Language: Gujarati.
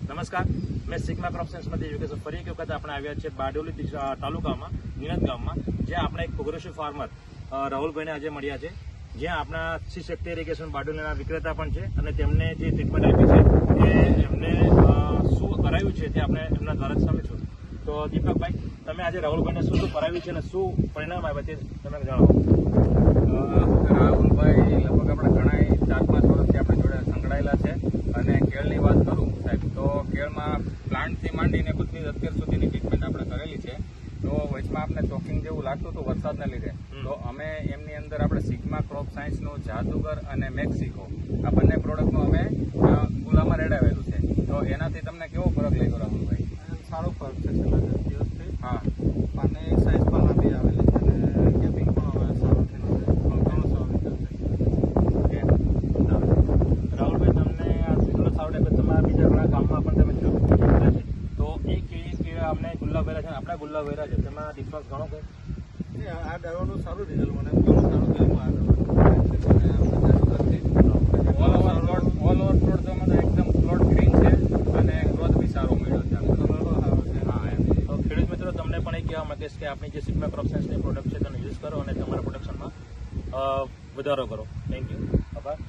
નમસ્કાર, મેં સિગ્મા ક્રોપ સાયન્સમાંથી યોગેશ ફરી એક વખત આપણે આવ્યા છે બારડોલી તાલુકામાં નિનદ ગામમાં, જ્યાં આપણે એક પ્રોગ્રેસિવ ફાર્મર રાહુલભાઈને આજે મળ્યા છે, જ્યાં આપણા સી શક્તિ ઇરિગેશન બારડોલીના વિક્રેતા પણ છે અને તેમને જે ટ્રીટમેન્ટ આપી છે એ એમને શું કરાવ્યું છે તે આપણે એમના દ્વારા જ સમજીશું. તો દીપકભાઈ, તમે આજે રાહુલભાઈને શું શું કરાવ્યું છે અને શું પરિણામ આવ્યા તે તમે જણાવો. રાહુલભાઈ લગભગ આપણે ઘણા 4-5 વર્ષથી આપણે જોડે સંકળાયેલા છે અને કેળની વાત કરું સાહેબ તો કેળમાં પ્લાન્ટથી માંડીને બધી અત્યાર સુધીની ટ્રીટમેન્ટ આપણે કરેલી છે. તો વચમાં આપણે ચોકિંગ જેવું લાગતું હતું વરસાદને લીધે, તો અમે એમની અંદર આપણે સિગ્મા ક્રોપ સાયન્સનું જાદુગર અને મેક્સિકો આ બંને પ્રોડક્ટનું અમે ગુલામાં રેડાવેલું છે. તો એનાથી તમને કેવો ફરક લાગ્યો રાહુલભાઈ? સારો ફરક છે છેલ્લા 10 દિવસથી. હા, પાની સાઇઝ પણ લાંબી આવેલી છે અને કેપિંગ પણ હવે સારું થયેલું છે, ઘણું સારું રીતે. રાહુલભાઈ, તમને આ સિગ્નલ સારું લાગે, તમારા બીજા ઘણા ગામમાં પણ તમે જોયું છે, તો એ કેવી અમને ગુલ્લા વેરા છે, આપણા ગુલ્લા વેરા છે, તેમાં ડિફરન્સ ઘણો છે. આ દવાનું સારું રિઝલ્ટ મને ઘણું સારું થયેલું. આ દવાનું ઓલ ઓવર પ્લોટ તો મને એકદમ પ્લોટ ગ્રીન છે અને ગ્રોથ બી સારો મળ્યો છે. હા, એમ. તો ખેડૂત મિત્રો, તમને પણ એ કહેવા માંગીશ કે આપણી જે સિગ્મા ક્રોપ સાયન્સની પ્રોડક્ટ છે તેને યુઝ કરો અને તમારા પ્રોડક્શનમાં વધારો કરો. થેન્ક યુ, આભાર.